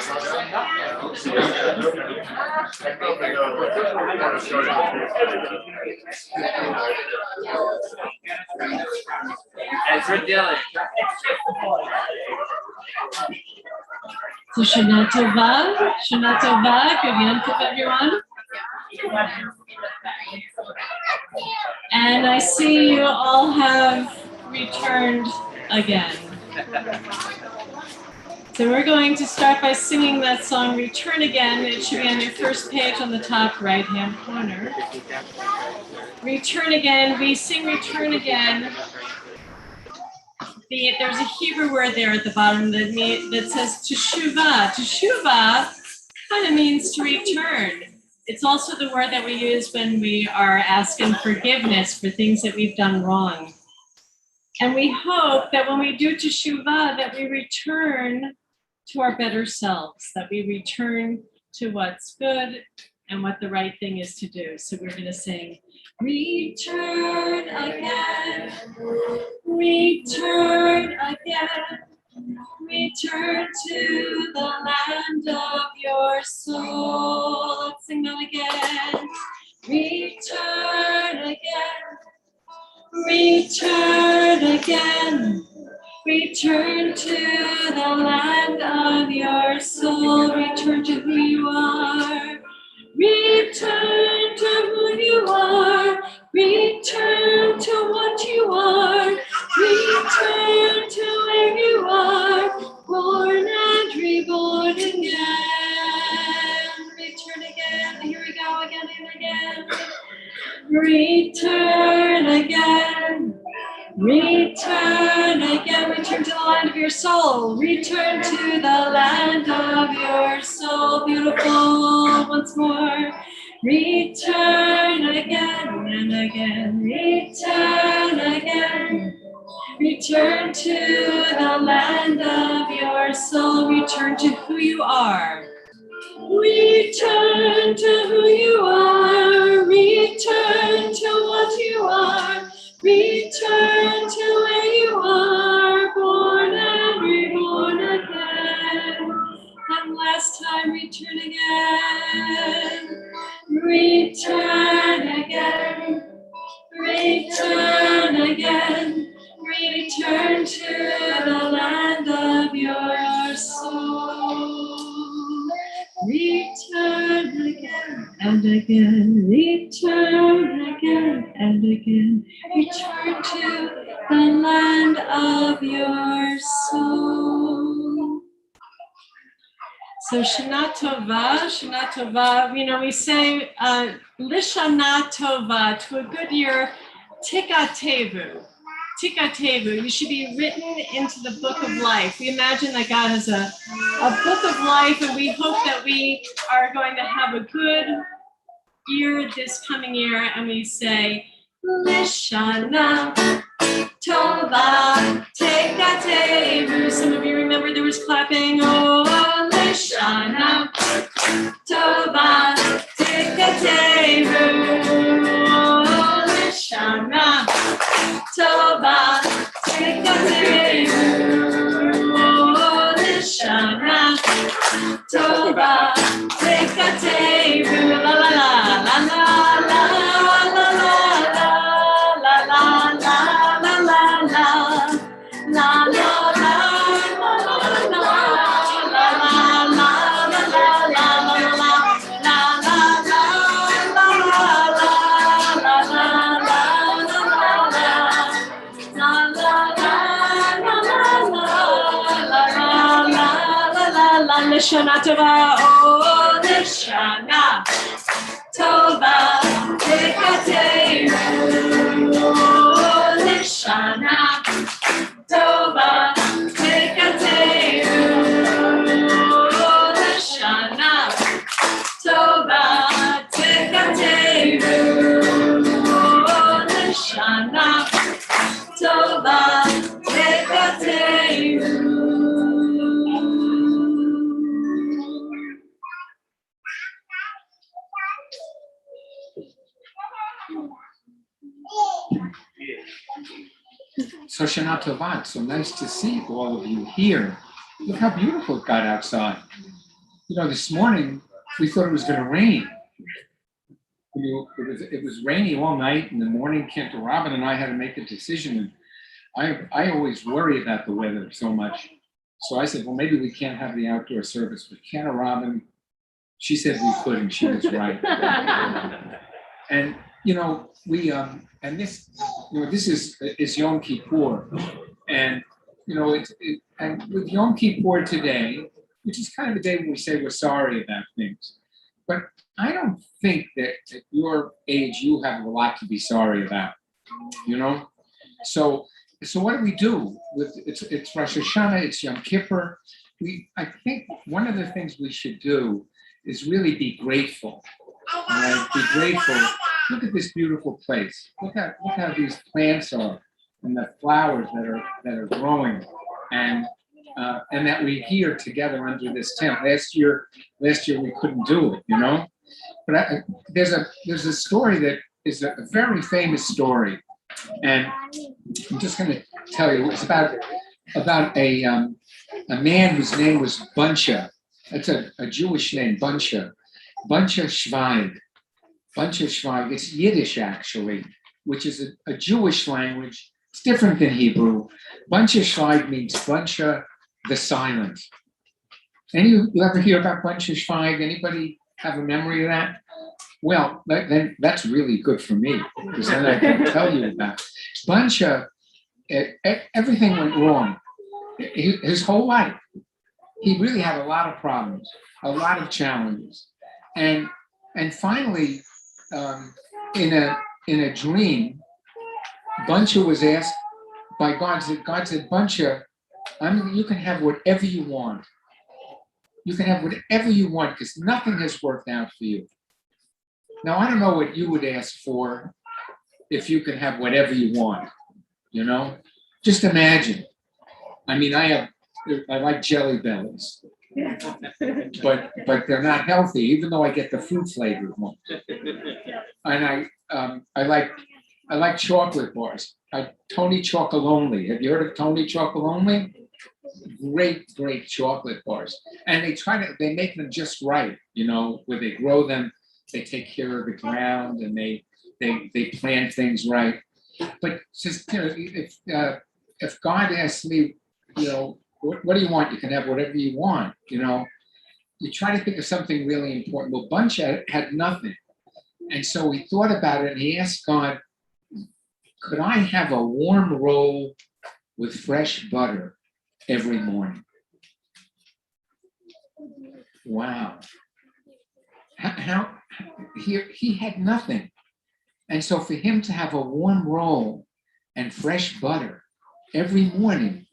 So Shana Tova, good Yom Tov, everyone. And I see you all have returned again. So we're going to start by singing that song, Return Again. It should be on your first page on the top right-hand corner. Return Again, we sing Return Again. There's a Hebrew word there at the bottom that says teshuvah. Teshuvah kind of means to return. It's also the word that we use when we are asking forgiveness for things that we've done wrong. And we hope that when we do teshuvah, that we return to our better selves, that we return to what's good and what the right thing is to do. So we're going to sing, return again, return again, return to the land of your soul. Let's sing that again. Return again, return again, return to the land of your soul. Return to who you are. Return to who you are. Return to what you are. Return to where you are. Born and reborn again. Return again. Here we go again and again. Return again. Return again, return to the land of your soul. Return to the land of your soul. Beautiful. Once more. Return again and again. Return again. Return to the land of your soul. Return to who you are. Return to who you are. Return to what you are. Return to where you are, born and reborn again. And last time, return again. Return again. Return again. Return to the land of your soul. Return again and again, return again and again, return to the land of your soul. So Shana Tova, we say Lishana Tova, to a good year, Tikatevu. Tikatevu, you should be written into the book of life. We imagine that God has a book of life, and we hope that we are going to have a good year this coming year. And we say, Lishana Tova Tikatevu. Some of you remember there was clapping. Oh, Lishana Tova Tikatevu. Oh, Lishana Tova Tikatevu. Oh, Lishana Tova Tikatevu. La la la la la la la la la la la la la la la Lishana Tova, oh, Lishana Tova Tikatevu. Oh, Lishana Tova Tikatevu. Oh, Lishana Tova Tikatevu. Oh, Lishana Tova Tikatevu. So Shana Tova, so nice to see all of you here. Look how beautiful it got outside. this morning we thought it was going to rain. It was rainy all night. In the morning, Cantor Robin and I had to make a decision. I always worry about the weather so much. So I said, well, maybe we can't have the outdoor service. But Cantor Robin, she said we could, and she was right. And we and this is Yom Kippur, and and with Yom Kippur today, which is kind of a day when we say we're sorry about things, but I don't think that at your age you have a lot to be sorry about, So what do we do with it's Rosh Hashanah, it's Yom Kippur. I think one of the things we should do is really be grateful. Right? Be grateful. Look at this beautiful place. Look how these plants are, and the flowers that are growing, and that we're here together under this tent. Last year we couldn't do it, But there's a story that is a very famous story, and I'm just going to tell you. It's about a man whose name was Buncha. That's a Jewish name, Buncha Schweig. Buncha Schweig. It's Yiddish actually, which is a Jewish language. It's different than Hebrew. Buncha Schweig means Buncha the Silent. You ever hear about Buncha Schweig? Anybody have a memory of that? Well, then that's really good for me, because then I can tell you about Buncha. Everything went wrong. His whole life, he really had a lot of problems, a lot of challenges, and finally, in a dream, Buncha was asked by God. God said, Buncha, you can have whatever you want. You can have whatever you want because nothing has worked out for you. Now, I don't know what you would ask for if you could have whatever you want, Just imagine. I mean, I like Jelly Bellies, but they're not healthy, even though I get the fruit flavored ones. And I like chocolate bars. Tony Chocolonely. Have you heard of Tony Chocolonely? Great chocolate bars. And they make them just right, where they grow them, they take care of the ground, and they plant things right. But just if God asks me, what do you want? You can have whatever you want, You try to think of something really important. Well, Buncha had nothing. And so he thought about it, and he asked God, could I have a warm roll with fresh butter every morning? Wow. How he had nothing. And so for him to have a warm roll and fresh butter every morning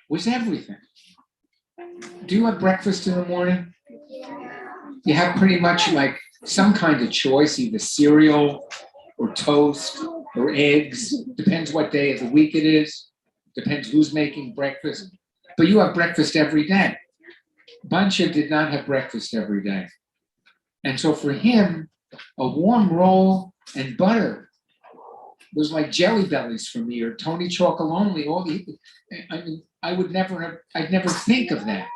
was everything. Do you have breakfast in the morning? You have pretty much like some kind of choice, either cereal or toast or eggs. Depends what day of the week it is. Depends who's making breakfast. But you have breakfast every day. Buncha did not have breakfast every day. And so for him, a warm roll and butter was like Jelly Bellies for me, or Tony Chocolonely. I'd never think of that.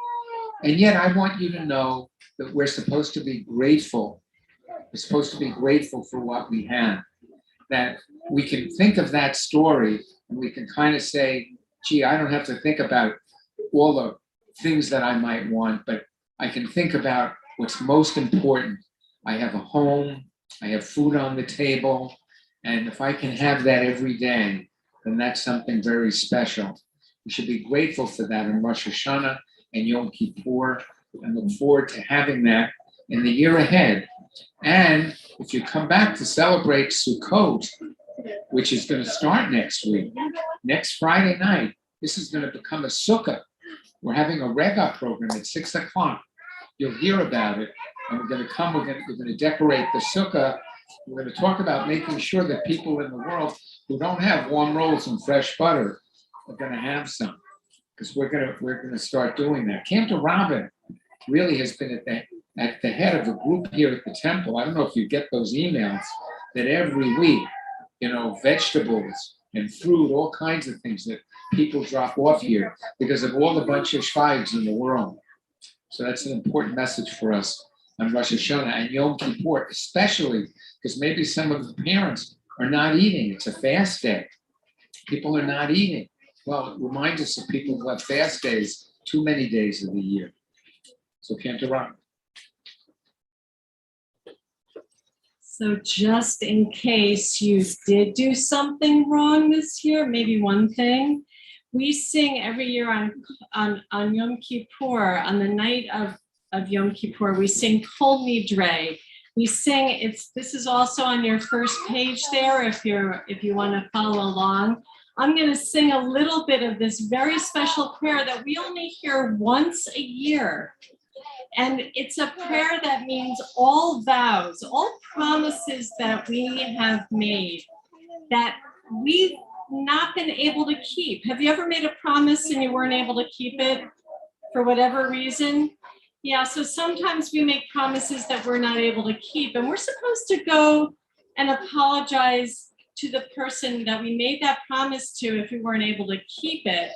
And yet I want you to know that we're supposed to be grateful. We're supposed to be grateful for what we have. That we can think of that story and we can kind of say, gee, I don't have to think about all the things that I might want, but I can think about what's most important. I have a home, I have food on the table, and if I can have that every day, then that's something very special. We should be grateful for that in Rosh Hashanah and Yom Kippur, and look forward to having that in the year ahead. And if you come back to celebrate Sukkot, which is going to start next week, next Friday night, this is going to become a sukkah. We're having a rega program at 6:00. You'll hear about it. And we're going to decorate the sukkah. We're going to talk about making sure that people in the world who don't have warm rolls and fresh butter are going to have some. Because we're going to start doing that. Cantor Robin really has been at the head of a group here at the temple. I don't know if you get those emails that every week, vegetables and fruit, all kinds of things that people drop off here because of all the bunch of schweigs in the world. So that's an important message for us on Rosh Hashanah and Yom Kippur, especially because maybe some of the parents are not eating. It's a fast day. People are not eating. Well, it reminds us of people who have fast days too many days of the year. So can't interrupt. So just in case you did do something wrong this year, maybe one thing, we sing every year on Yom Kippur, on the night of Yom Kippur, we sing Kol Nidre. We sing, this is also on your first page there if you want to follow along. I'm going to sing a little bit of this very special prayer that we only hear once a year. And it's a prayer that means all vows, all promises that we have made that we've not been able to keep. Have you ever made a promise and you weren't able to keep it for whatever reason? Yeah, so sometimes we make promises that we're not able to keep, and we're supposed to go and apologize to the person that we made that promise to if we weren't able to keep it.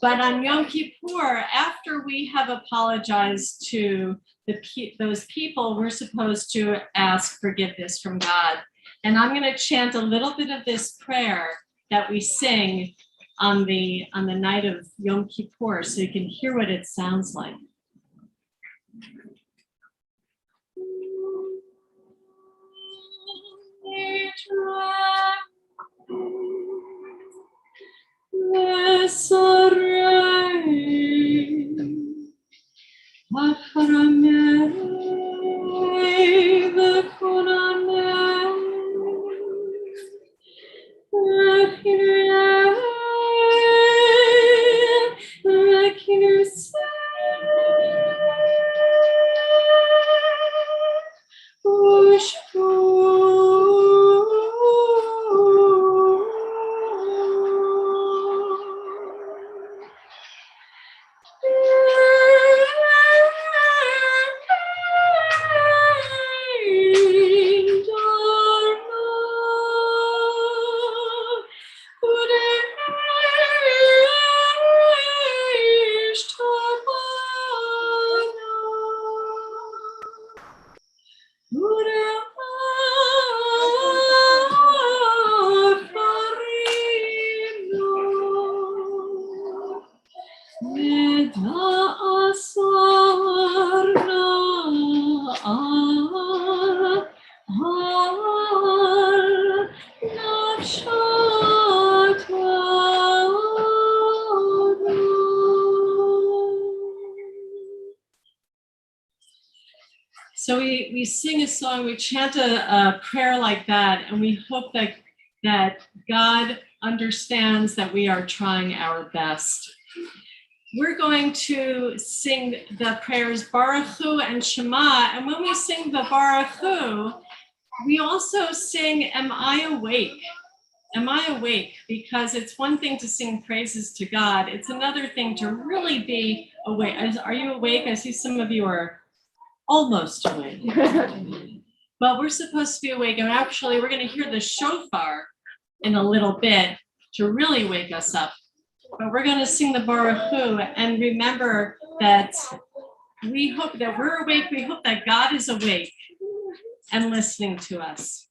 But on Yom Kippur, after we have apologized to those people, we're supposed to ask forgiveness from God. And I'm going to chant a little bit of this prayer that we sing on the night of Yom Kippur, so you can hear what it sounds like. So we sing a song, we chant a prayer like that, and we hope that God understands that we are trying our best. We're going to sing the prayers Baruch Hu and Shema, and when we sing the Baruch Hu, we also sing Am I Awake? Am I awake? Because it's one thing to sing praises to God, it's another thing to really be awake. Are you awake? I see some of you are almost awake. But we're supposed to be awake, and actually we're going to hear the shofar in a little bit to really wake us up. But we're going to sing the Baruch Hu and remember that we hope that we're awake. We hope that God is awake and listening to us.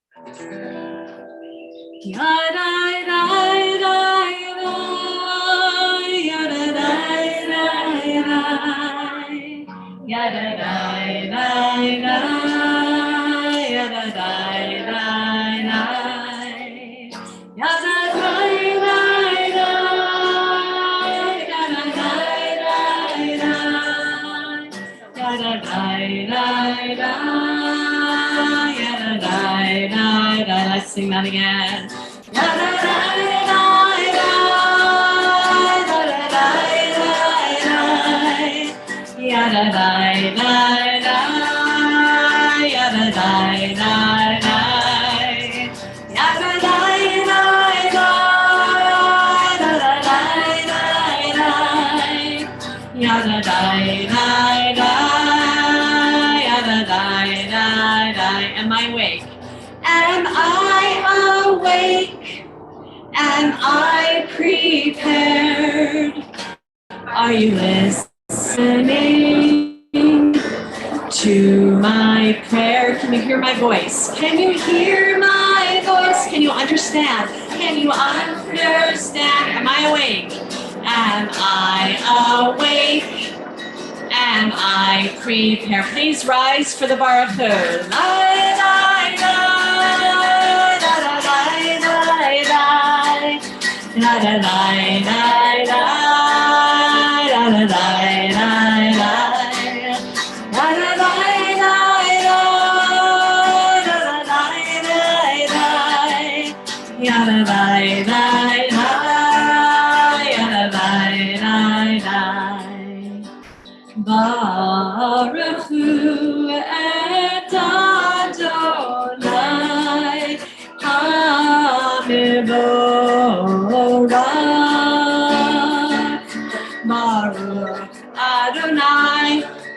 Let's sing that again. Am I awake? Am I awake? Am I prepared? Are you listening? my prayer. Can you hear my voice? Can you hear my voice? Can you understand? Can you understand? Am I awake? Am I awake? Am I prepared? Please rise for the Baruch Hu. Baruch Hu et Adonai HaMevorach. Baruch Adonai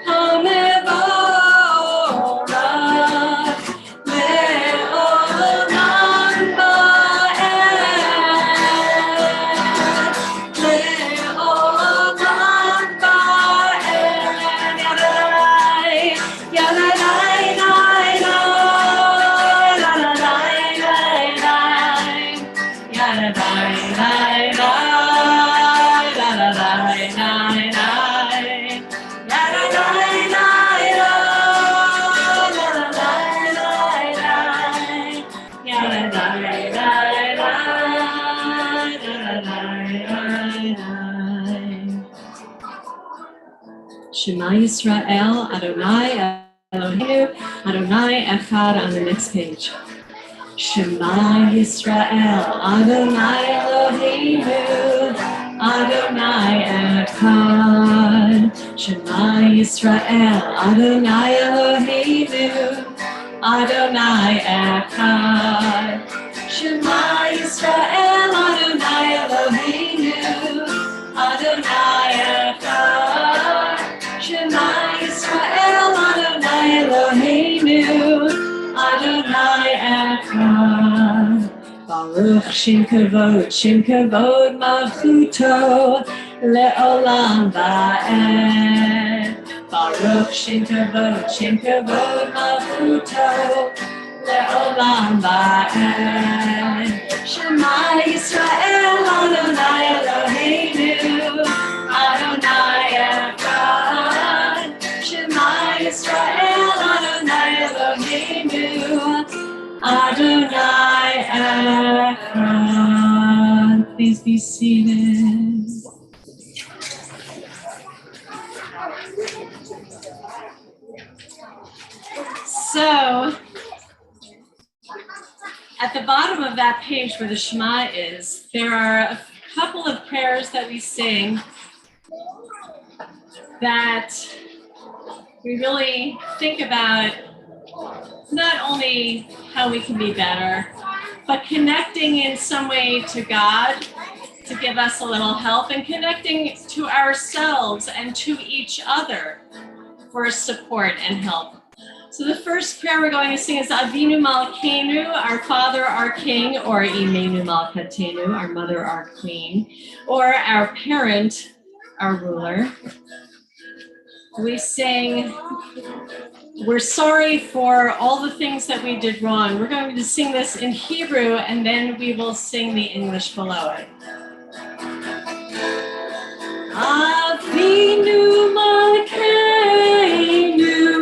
HaMevorach le'olam va'ed. Le'olam Shema Yisrael, Adonai Eloheinu, Adonai Echad on the next page. Shema Yisrael, Adonai Eloheinu, Adonai Echad. Shema Yisrael, Adonai Eloheinu, Adonai Echad. Shema Yisrael, Adonai Eloheinu, Adonai Echad. Shema Yisrael, Adonai Eloheinu, Adonai Echad. Baruch Shem Kavod Malchuto, Le'olam Va'ed. Baruch Shem Kavod Malchuto, Le'olam Va'ed. Shema Yisrael, Adonai Eloheinu, Adonai Echad. Shema Yisrael, Adonai Eloheinu, Adonai Echad. Please be seated. So, at the bottom of that page where the Shema is, there are a couple of prayers that we sing that we really think about not only how we can be better, but connecting in some way to God to give us a little help, and connecting to ourselves and to each other for support and help. So the first prayer we're going to sing is Avinu Malkeinu, our Father, our King, or Imenu Malkatenu, our Mother, our Queen, or our Parent, our Ruler. We sing, we're sorry for all the things that we did wrong. We're going to sing this in Hebrew, and then we will sing the English below it. Avinu Malkeinu,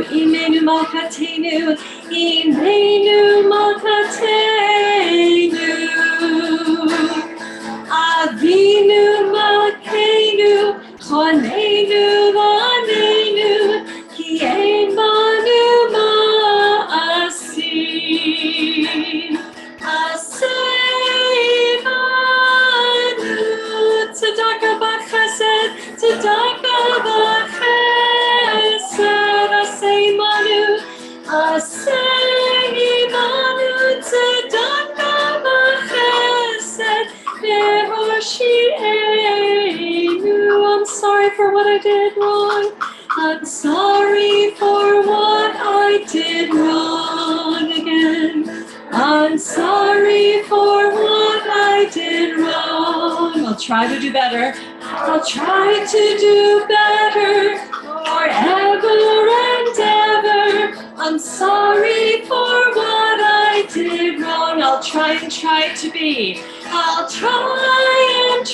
Imenu Malkatenu, Imenu Malkatenu. Avinu Malkeinu, Chonenu Vanenu, Ki ein banu ma'asim. Asei banu, tzedaka b'chesed, tzedaka b'chesed. Asei manu, tzedaka b'chesed, ne'oshi'enu. I'm sorry for what I did wrong. I'm sorry for what I did wrong again. I'm sorry for what I did wrong. I'll try to do better. I'll try to do better forever and ever. I'm sorry for what I did wrong. I'll try to be. I'll try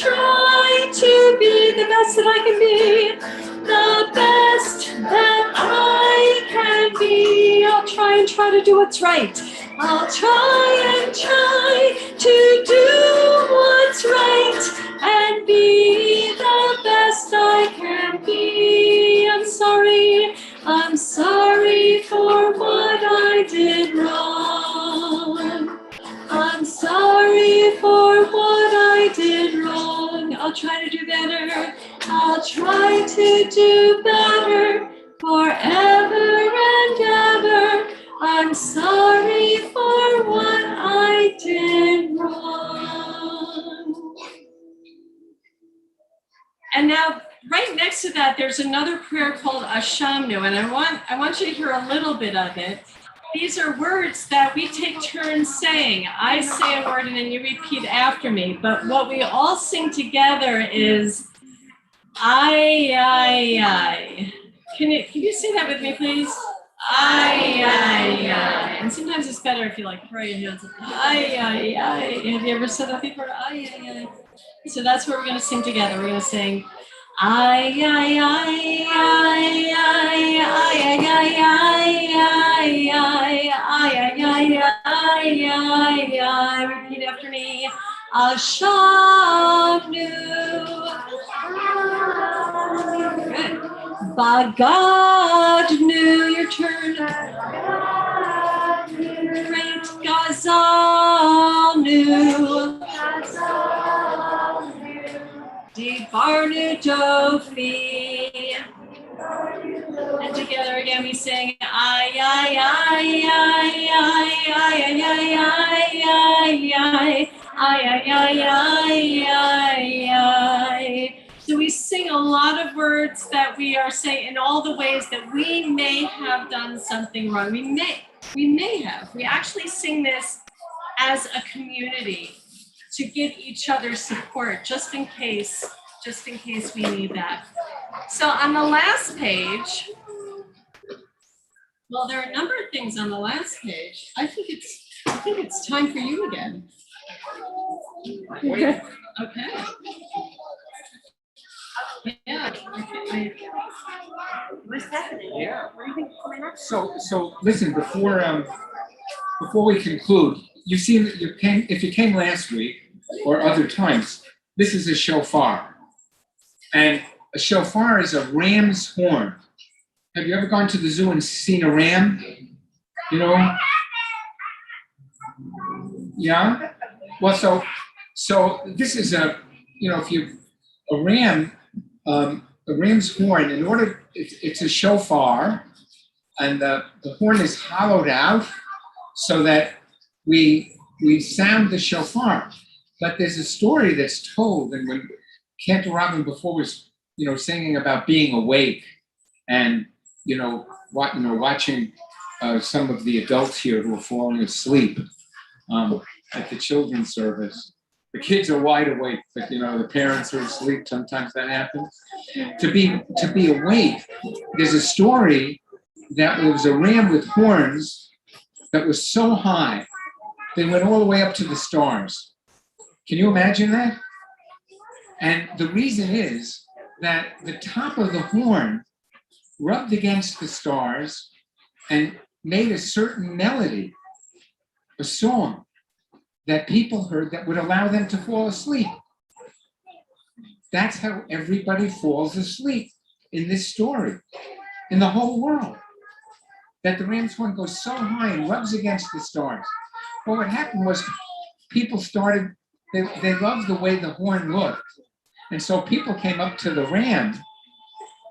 to be the best that I can be. The best that I can be. I'll try to do what's right. I'll try to do what's right and be the best I can be. I'm sorry for what I did wrong. I'm sorry for what I did wrong. I'll try to do better. I'll try to do better forever and ever. I'm sorry for what I did wrong. And now, right next to that, there's another prayer called Ashamnu, and I want you to hear a little bit of it. These are words that we take turns saying. I say a word and then you repeat after me. But what we all sing together is ay, ay, ay. Can you say that with me, please? Ay, ay, ay. And sometimes it's better if you like throw your hands up. Ay, ay, ay. Have you ever said that before? Ay, ay, ay. So that's what we're going to sing together. We're going to sing ay, ay, ay, ay, ay, ay, ay, ay, ay, ay, ay, ay, ay, ay. Repeat after me. Ashamnu. Good. Bagadnu, your turn. Great. Gazalnu. Dibarnu Dofi. And together again we sing ay, ay, ay, ay, ay, ay, ay, ay, ay, ay, ay. So we sing a lot of words that we are saying in all the ways that we may have done something wrong. We may have. We actually sing this as a community to give each other support, just in case we need that. So on the last page, well, there are a number of things on the last page. I think it's time for you again. Okay. Yeah. Okay. What's happening? Yeah. What do you think is coming up? So listen, before we conclude, you've seen that if you came last week or other times, this is a shofar. And a shofar is a ram's horn. Have you ever gone to the zoo and seen a ram? You know? Yeah? Well, so this is a ram's horn, it's a shofar, and the horn is hollowed out so that we sound the shofar. But there's a story that's told, and when Cantor Robin before was, singing about being awake and, watching some of the adults here who are falling asleep at the children's service. The kids are wide awake, but the parents are asleep. Sometimes that happens. To be awake, there's a story that there was a ram with horns that was so high, they went all the way up to the stars. Can you imagine that? And the reason is that the top of the horn rubbed against the stars and made a certain melody, a song that people heard that would allow them to fall asleep. That's how everybody falls asleep in this story, in the whole world. That the ram's horn goes so high and rubs against the stars. Well, what happened was people started, they loved the way the horn looked. And so people came up to the ram,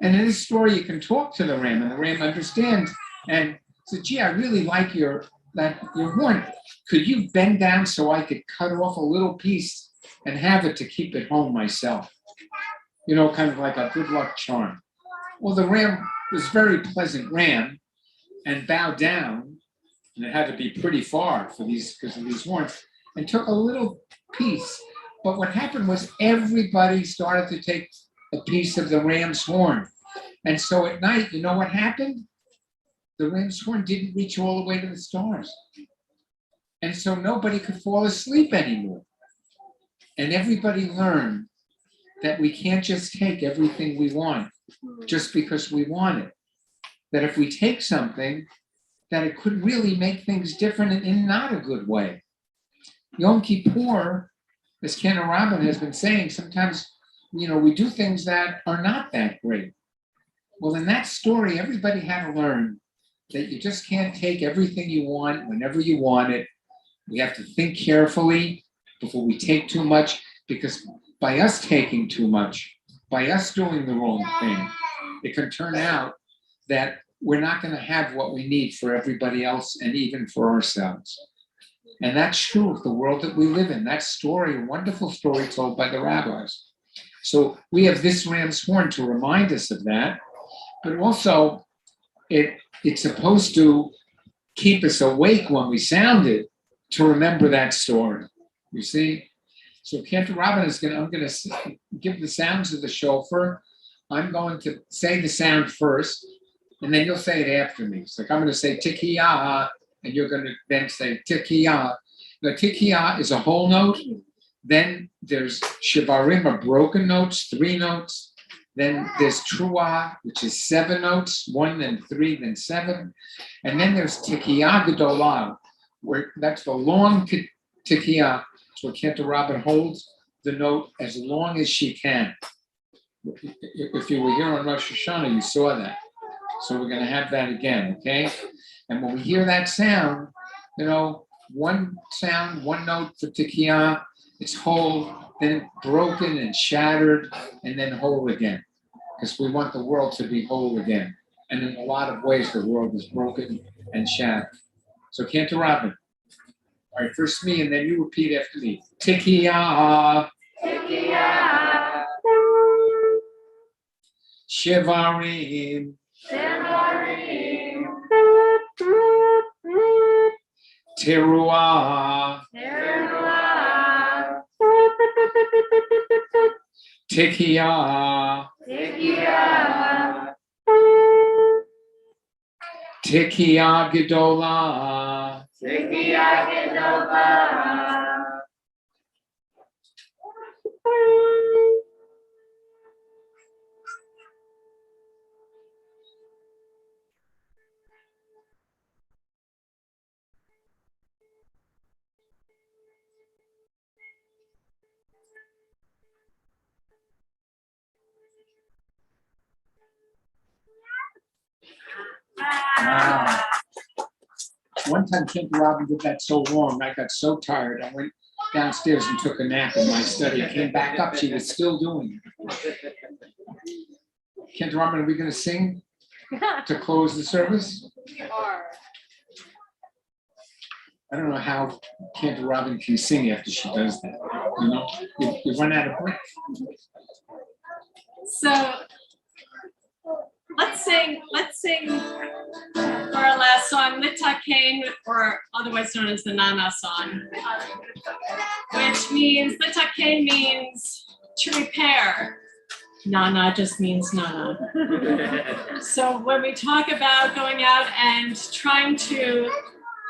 and in this story you can talk to the ram, and the ram understands and said, gee, I really like your horn. Could you bend down so I could cut off a little piece and have it to keep at home myself? Kind of like a good luck charm. Well, the ram was a very pleasant ram and bowed down, and it had to be pretty far because of these horns, and took a little piece. But what happened was everybody started to take a piece of the ram's horn. And so at night, you know what happened? the ram's horn didn't reach all the way to the stars. And so nobody could fall asleep anymore. And everybody learned that we can't just take everything we want just because we want it. That if we take something, that it could really make things different in not a good way. Yom Kippur, as Ken Rabin has been saying, sometimes, we do things that are not that great. Well, in that story, everybody had to learn that you just can't take everything you want whenever you want it. We have to think carefully before we take too much, because by us taking too much, by us doing the wrong thing, it can turn out that we're not going to have what we need for everybody else and even for ourselves. And that's true of the world that we live in. That story, a wonderful story told by the rabbis. So we have this ram's horn to remind us of that, but also it's supposed to keep us awake when we sound it to remember that story. You see? So Cantor Robin I'm going to give the sounds of the shofar. I'm going to say the sound first, and then you'll say it after me. It's like I'm going to say tikiyah, and you're going to then say tikiyah. The tikiyah is a whole note. Then there's shivarim, or broken notes, 3 notes. Then there's truah, which is 7 notes, 1, then 3, then 7. And then there's tikiyah gedolah, where that's the long tikiyah. So Cantor Robin holds the note as long as she can. If you were here on Rosh Hashanah, you saw that. So we're going to have that again, okay? And when we hear that sound, one sound, one note for tikiyah, it's whole, then broken and shattered, and then whole again. Because we want the world to be whole again. And in a lot of ways, the world is broken and shattered. So Cantor Robin. All right, first me, and then you repeat after me. Tikiyah. Tikiyah. Shivarim. Shivarim. Teruah. Teruah. Tikiyah. Tikiyah. Tikiyah gedolah. Tikiyah gedolah. Wow. One time, Cantor Robin did that so long, I got so tired. I went downstairs and took a nap in my study. I came back up, she was still doing it. Cantor Robin, are we going to sing to close the service? We are. I don't know how Cantor Robin can sing after she does that. You run out of breath. So let's sing for our last song, Litakain, or otherwise known as the Nana song, which means, Litakain means to repair. Nana just means Nana. So when we talk about going out and trying to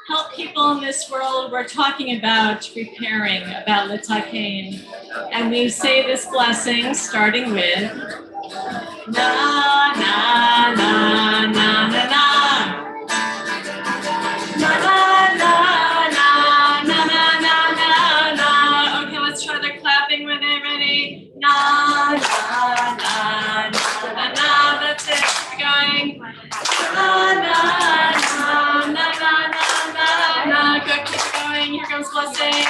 help people in this world, we're talking about repairing, about Litakain. And we say this blessing starting with na na na na na na. Na na na na na na na na. Okay, let's try the clapping with it. Ready? Na na na na na na. That's it. Keep going. Na na na na na na na. Good. Keep going. Here comes blessing.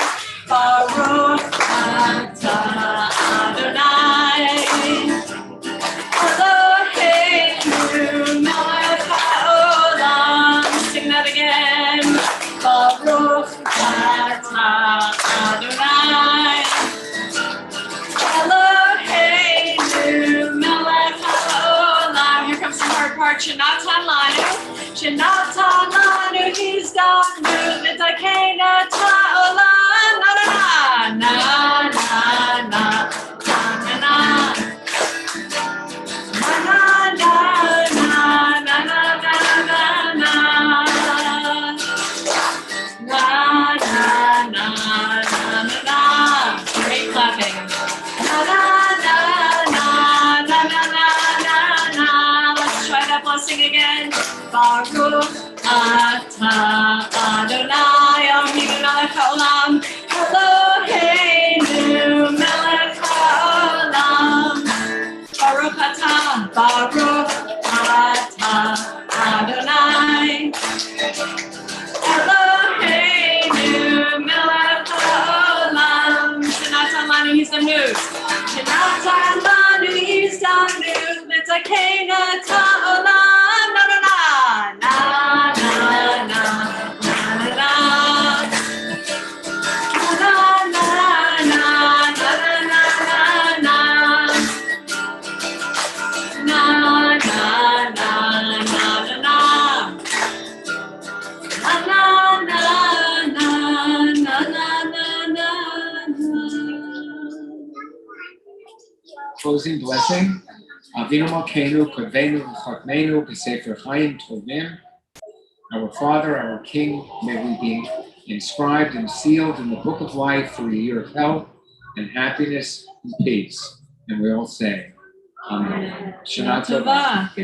Baruch atah Adonai. Eloheinu melech haolam. Sing that again. Baruch atah Adonai. Eloheinu melech haolam. Here comes the hard part. Shenatan lanu. Shenatan lanu. He's done. Litakain ha'olam. Na na na na na na na. Na na na na na na na na. Baruch Atah Adonai Eloheinu melech haolam Eloheinu melech haolam Baruch Atah Adonai Eloheinu melech haolam Shenatan lanu hizamnut Shenatan lanu hizamnut L'taqen et ha'olam Na na na na na na na na na na na na na na na na na na na Closing blessing. Avinu Malkeinu, Kodvenu, Chachmenu, B'Sefer Chaim Tovim. Our Father, our King, may we be inscribed and sealed in the book of life for a year of health and happiness and peace. And we all say, Amen. Shana Tova. Tova.